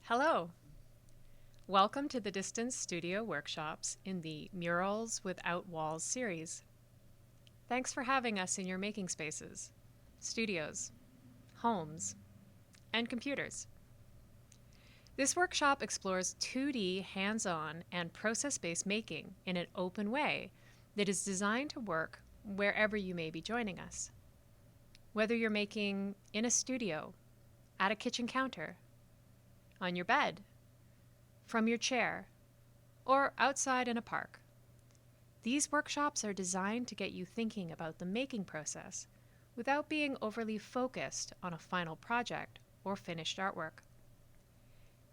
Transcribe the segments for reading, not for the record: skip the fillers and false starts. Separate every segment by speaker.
Speaker 1: Hello! Welcome to the Distance Studio workshops in the Murals Without Walls series. Thanks for having us in your making spaces, studios, homes, and computers. This workshop explores 2D hands-on and process-based making in an open way that is designed to work wherever you may be joining us. Whether you're making in a studio, at a kitchen counter, on your bed, from your chair, or outside in a park. These workshops are designed to get you thinking about the making process without being overly focused on a final project or finished artwork.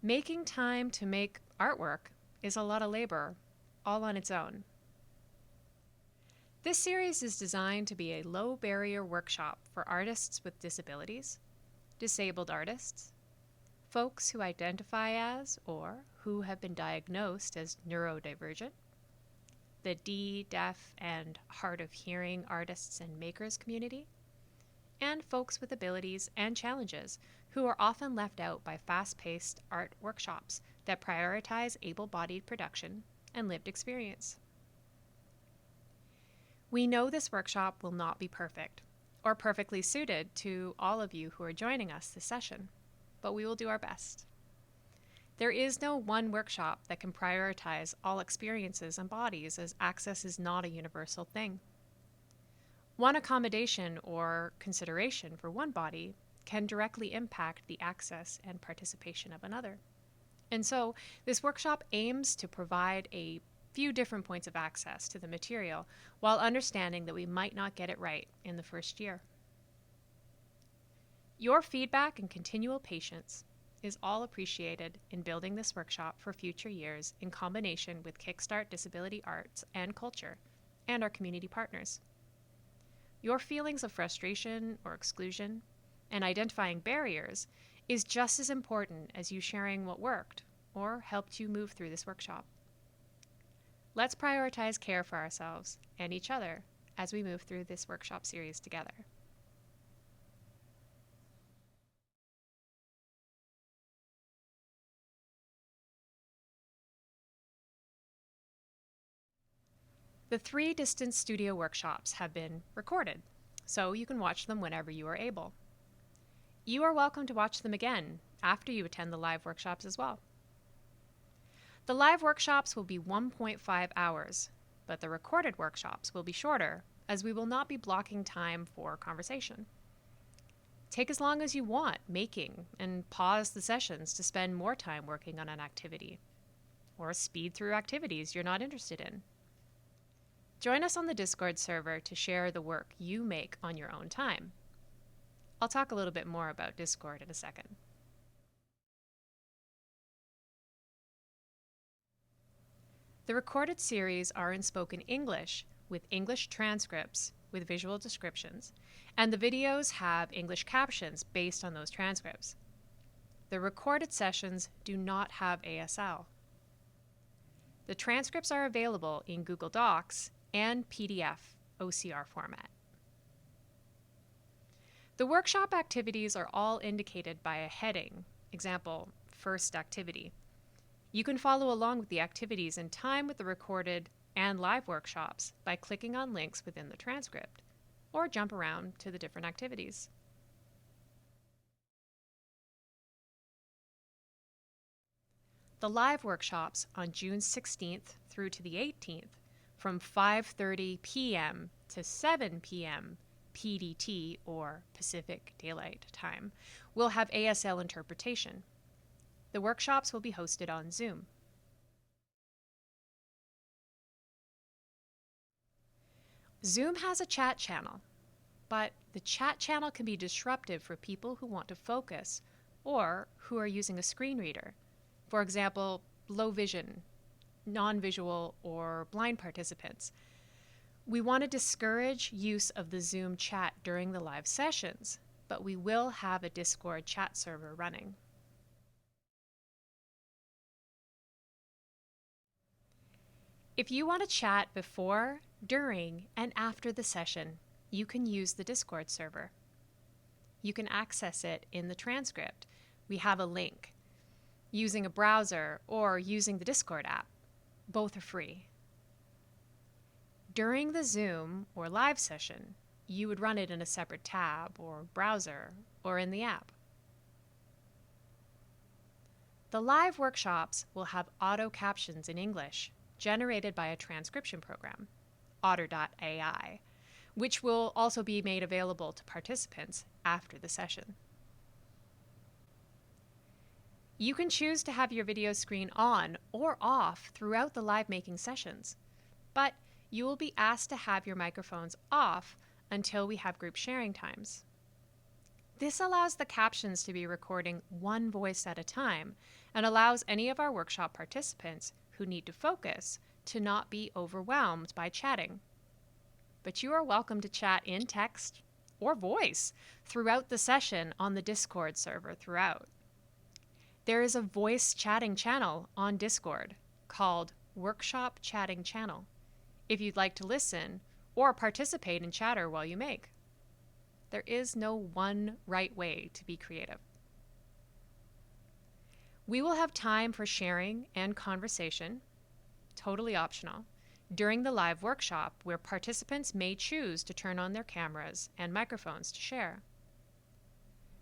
Speaker 1: Making time to make artwork is a lot of labor, all on its own. This series is designed to be a low-barrier workshop for artists with disabilities, disabled artists, folks who identify as or who have been diagnosed as neurodivergent, the deaf, and hard of hearing artists and makers community, and folks with abilities and challenges who are often left out by fast-paced art workshops that prioritize able-bodied production and lived experience. We know this workshop will not be perfect or perfectly suited to all of you who are joining us this session, but we will do our best. There is no one workshop that can prioritize all experiences and bodies, as access is not a universal thing. One accommodation or consideration for one body can directly impact the access and participation of another. And so this workshop aims to provide a few different points of access to the material while understanding that we might not get it right in the first year. Your feedback and continual patience is all appreciated in building this workshop for future years in combination with Kickstart Disability Arts and Culture and our community partners. Your feelings of frustration or exclusion and identifying barriers is just as important as you sharing what worked or helped you move through this workshop. Let's prioritize care for ourselves and each other as we move through this workshop series together. The 3 Distance Studio workshops have been recorded, so you can watch them whenever you are able. You are welcome to watch them again after you attend the live workshops as well. The live workshops will be 1.5 hours, but the recorded workshops will be shorter, as we will not be blocking time for conversation. Take as long as you want making, and pause the sessions to spend more time working on an activity, or speed through activities you're not interested in. Join us on the Discord server to share the work you make on your own time. I'll talk a little bit more about Discord in a second. The recorded series are in spoken English with English transcripts with visual descriptions, and the videos have English captions based on those transcripts. The recorded sessions do not have ASL. The transcripts are available in Google Docs and PDF OCR format. The workshop activities are all indicated by a heading, example, first activity. You can follow along with the activities in time with the recorded and live workshops by clicking on links within the transcript, or jump around to the different activities. The live workshops on June 16th through to the 18th from 5:30 p.m. to 7 p.m. PDT, or Pacific Daylight Time, will have ASL interpretation. The workshops will be hosted on Zoom. Zoom has a chat channel, but the chat channel can be disruptive for people who want to focus or who are using a screen reader. For example, low vision, non-visual, or blind participants. We want to discourage use of the Zoom chat during the live sessions, but we will have a Discord chat server running. If you want to chat before, during, and after the session, you can use the Discord server. You can access it in the transcript. We have a link. using a browser, or using the Discord app. Both are free. During the Zoom or live session, you would run it in a separate tab or browser or in the app. The live workshops will have auto captions in English generated by a transcription program, otter.ai, which will also be made available to participants after the session. You can choose to have your video screen on or off throughout the live making sessions, but you will be asked to have your microphones off until we have group sharing times. This allows the captions to be recording one voice at a time and allows any of our workshop participants who need to focus to not be overwhelmed by chatting. But you are welcome to chat in text or voice throughout the session on the Discord server throughout. There is a voice chatting channel on Discord called Workshop Chatting Channel if you'd like to listen or participate in chatter while you make. There is no one right way to be creative. We will have time for sharing and conversation, totally optional, during the live workshop where participants may choose to turn on their cameras and microphones to share.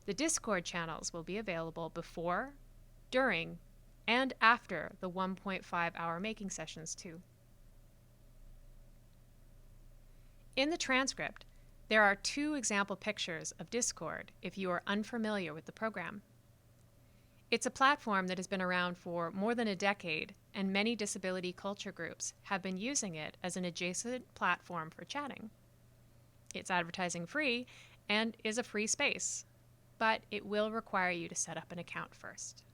Speaker 1: The Discord channels will be available before, during, and after the 1.5-hour making sessions too. In the transcript, there are 2 example pictures of Discord if you are unfamiliar with the program. It's a platform that has been around for more than a decade, and many disability culture groups have been using it as an adjacent platform for chatting. It's advertising free and is a free space, but it will require you to set up an account first.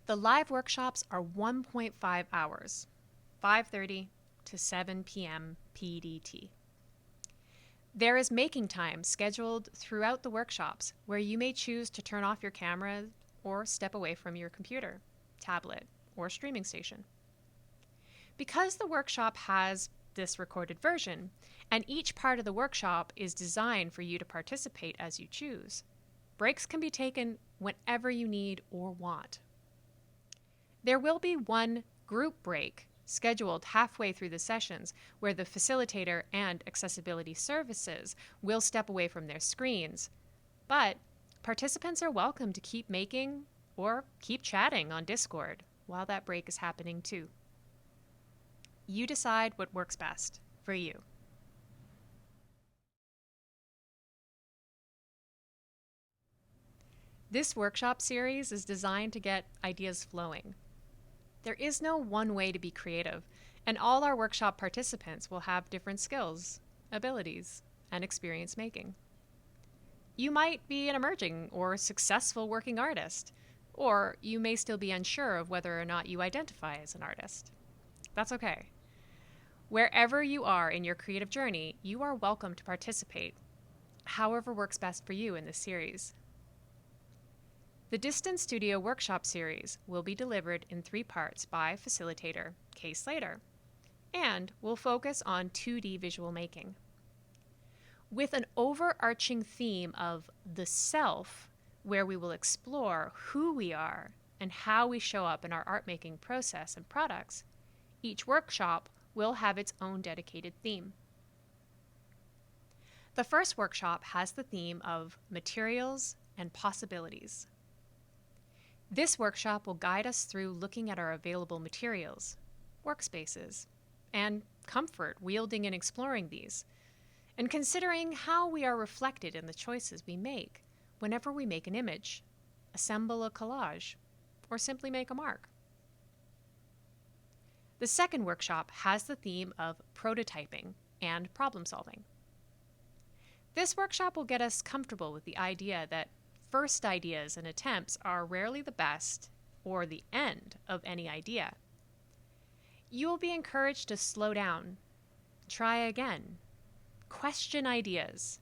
Speaker 1: The live workshops are 1.5 hours, 5:30 to 7 p.m. PDT. There is making time scheduled throughout the workshops where you may choose to turn off your camera or step away from your computer, tablet, or streaming station. Because the workshop has this recorded version, and each part of the workshop is designed for you to participate as you choose, breaks can be taken whenever you need or want. There will be one group break scheduled halfway through the sessions where the facilitator and accessibility services will step away from their screens, but participants are welcome to keep making or keep chatting on Discord while that break is happening too. You decide what works best for you. This workshop series is designed to get ideas flowing. There is no one way to be creative, and all our workshop participants will have different skills, abilities, and experience making. You might be an emerging or successful working artist, or you may still be unsure of whether or not you identify as an artist. That's okay. Wherever you are in your creative journey, you are welcome to participate, however works best for you in this series. The Distance Studio Workshop Series will be delivered in 3 parts by facilitator Kay Slater, and will focus on 2D visual making. With an overarching theme of the self, where we will explore who we are and how we show up in our art-making process and products, each workshop will have its own dedicated theme. The first workshop has the theme of materials and possibilities. This workshop will guide us through looking at our available materials, workspaces, and comfort wielding and exploring these, and considering how we are reflected in the choices we make whenever we make an image, assemble a collage, or simply make a mark. The second workshop has the theme of prototyping and problem solving. This workshop will get us comfortable with the idea that first ideas and attempts are rarely the best or the end of any idea. You will be encouraged to slow down, try again, question ideas,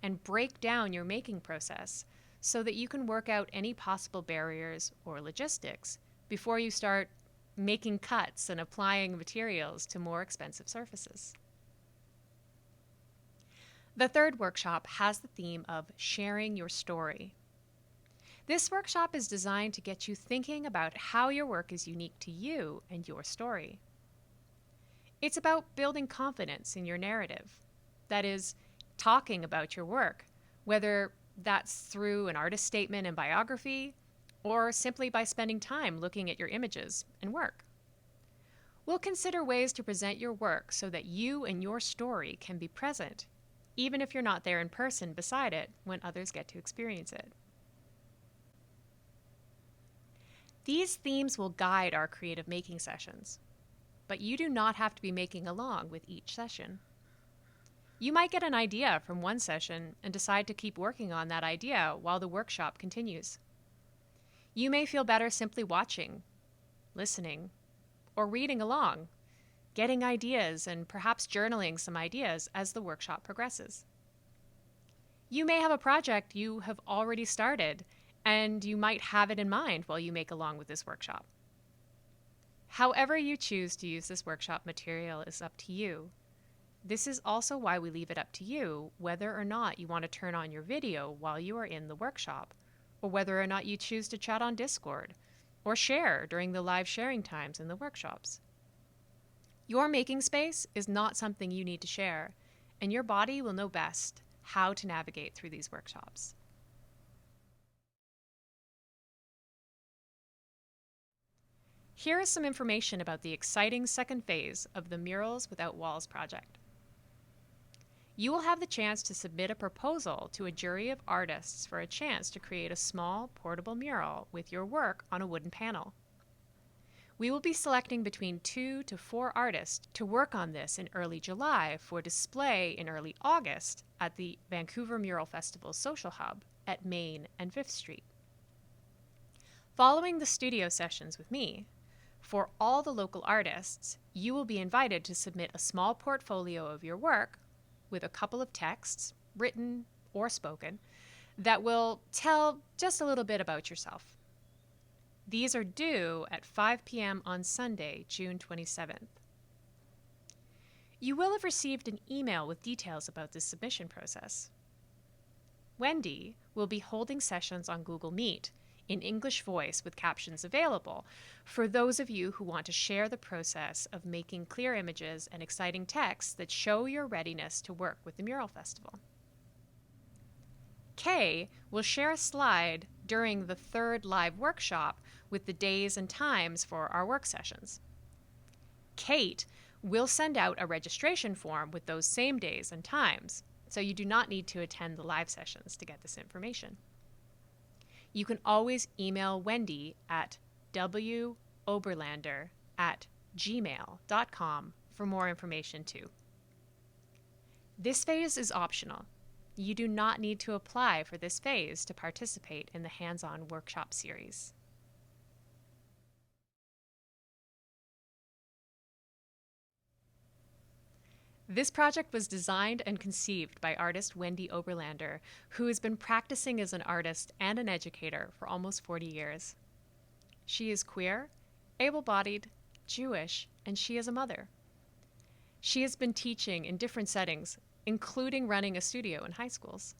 Speaker 1: and break down your making process so that you can work out any possible barriers or logistics before you start making cuts and applying materials to more expensive surfaces. The third workshop has the theme of sharing your story. This workshop is designed to get you thinking about how your work is unique to you and your story. It's about building confidence in your narrative. That is, talking about your work, whether that's through an artist statement and biography, or simply by spending time looking at your images and work. We'll consider ways to present your work so that you and your story can be present, even if you're not there in person beside it when others get to experience it. These themes will guide our creative making sessions, but you do not have to be making along with each session. You might get an idea from one session and decide to keep working on that idea while the workshop continues. You may feel better simply watching, listening, or reading along, getting ideas and perhaps journaling some ideas as the workshop progresses. You may have a project you have already started, and you might have it in mind while you make along with this workshop. However you choose to use this workshop material is up to you. This is also why we leave it up to you whether or not you want to turn on your video while you are in the workshop, or whether or not you choose to chat on Discord, or share during the live sharing times in the workshops. Your making space is not something you need to share, and your body will know best how to navigate through these workshops. Here is some information about the exciting second phase of the Murals Without Walls project. You will have the chance to submit a proposal to a jury of artists for a chance to create a small, portable mural with your work on a wooden panel. We will be selecting between 2 to 4 artists to work on this in early July for display in early August at the Vancouver Mural Festival Social Hub at Main and 5th Street. Following the studio sessions with me, for all the local artists, you will be invited to submit a small portfolio of your work with a couple of texts, written or spoken, that will tell just a little bit about yourself. These are due at 5 p.m. on Sunday, June 27th. You will have received an email with details about this submission process. Wendy will be holding sessions on Google Meet in English voice with captions available for those of you who want to share the process of making clear images and exciting texts that show your readiness to work with the Mural Festival. Kay will share a slide during the third live workshop with the days and times for our work sessions. Kate will send out a registration form with those same days and times, so you do not need to attend the live sessions to get this information. You can always email Wendy at woberlander@gmail.com for more information too. This phase is optional. You do not need to apply for this phase to participate in the hands-on workshop series. This project was designed and conceived by artist Wendy Oberlander, who has been practicing as an artist and an educator for almost 40 years. She is queer, able-bodied, Jewish, and she is a mother. She has been teaching in different settings, including running a studio in high schools.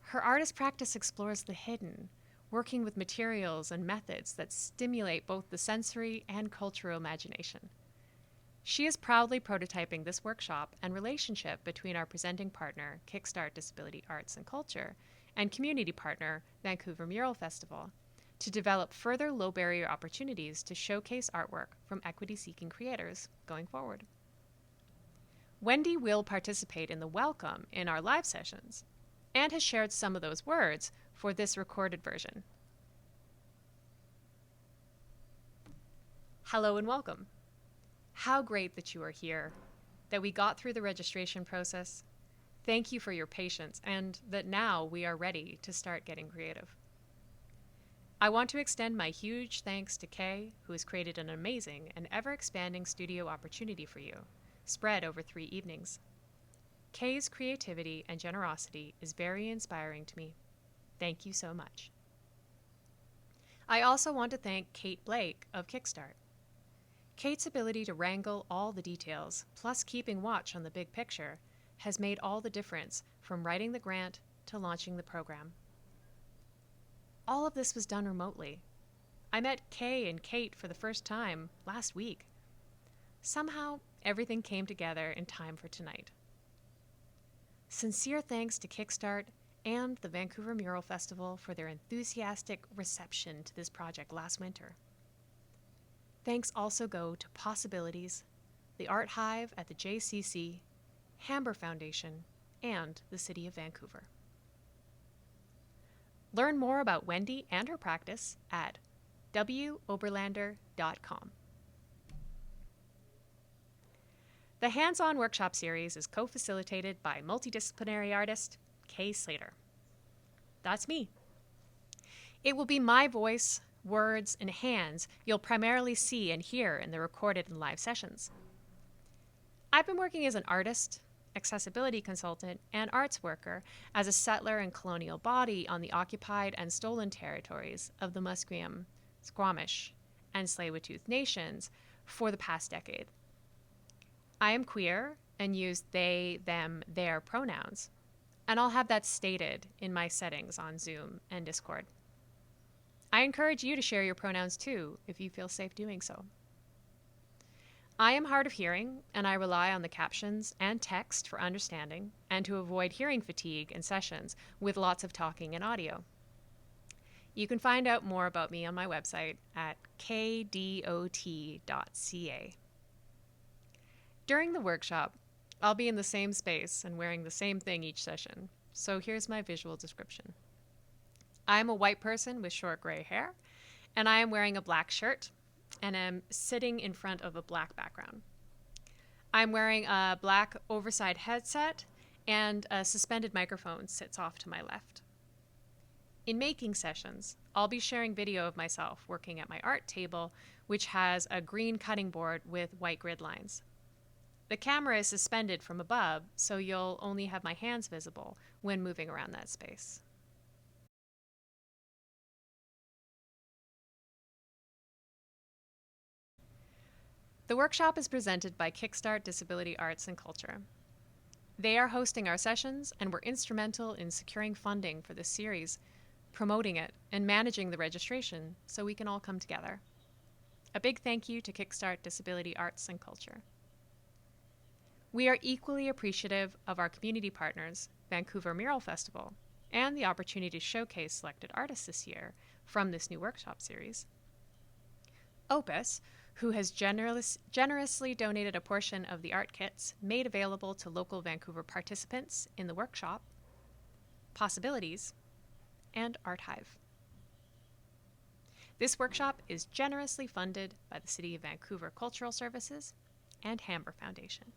Speaker 1: Her artist practice explores the hidden, working with materials and methods that stimulate both the sensory and cultural imagination. She is proudly prototyping this workshop and relationship between our presenting partner, Kickstart Disability Arts and Culture, and community partner, Vancouver Mural Festival, to develop further low-barrier opportunities to showcase artwork from equity-seeking creators going forward. Wendy will participate in the welcome in our live sessions and has shared some of those words for this recorded version. Hello and welcome. How great that you are here, that we got through the registration process. Thank you for your patience, and that now we are ready to start getting creative. I want to extend my huge thanks to Kay, who has created an amazing and ever-expanding studio opportunity for you, spread over 3 evenings. Kay's creativity and generosity is very inspiring to me. Thank you so much. I also want to thank Kate Blake of Kickstart. Kate's ability to wrangle all the details, plus keeping watch on the big picture, has made all the difference from writing the grant to launching the program. All of this was done remotely. I met Kay and Kate for the first time last week. Somehow, everything came together in time for tonight. Sincere thanks to Kickstart and the Vancouver Mural Festival for their enthusiastic reception to this project last winter. Thanks also go to Possibilities, the Art Hive at the JCC, Hamber Foundation, and the City of Vancouver. Learn more about Wendy and her practice at woberlander.com. The Hands-On Workshop series is co-facilitated by multidisciplinary artist Kay Slater. That's me. It will be my voice, words, and hands you'll primarily see and hear in the recorded and live sessions. I've been working as an artist, accessibility consultant, and arts worker as a settler and colonial body on the occupied and stolen territories of the Musqueam, Squamish, and Tsleil-Waututh nations for the past decade. I am queer and use they, them, their pronouns, and I'll have that stated in my settings on Zoom and Discord. I encourage you to share your pronouns too, if you feel safe doing so. I am hard of hearing, and I rely on the captions and text for understanding and to avoid hearing fatigue in sessions with lots of talking and audio. You can find out more about me on my website at kdot.ca. During the workshop, I'll be in the same space and wearing the same thing each session, so here's my visual description. I am a white person with short gray hair, and I am wearing a black shirt and am sitting in front of a black background. I'm wearing a black oversized headset, and a suspended microphone sits off to my left. In making sessions, I'll be sharing video of myself working at my art table, which has a green cutting board with white grid lines. The camera is suspended from above, so you'll only have my hands visible when moving around that space. The workshop is presented by Kickstart Disability Arts and Culture. They are hosting our sessions and were instrumental in securing funding for this series, promoting it, and managing the registration so we can all come together. A big thank you to Kickstart Disability Arts and Culture. We are equally appreciative of our community partners, Vancouver Mural Festival, and the opportunity to showcase selected artists this year from this new workshop series. Opus, who has generously donated a portion of the art kits made available to local Vancouver participants in the workshop, Possibilities, and Art Hive. This workshop is generously funded by the City of Vancouver Cultural Services and Hamber Foundation.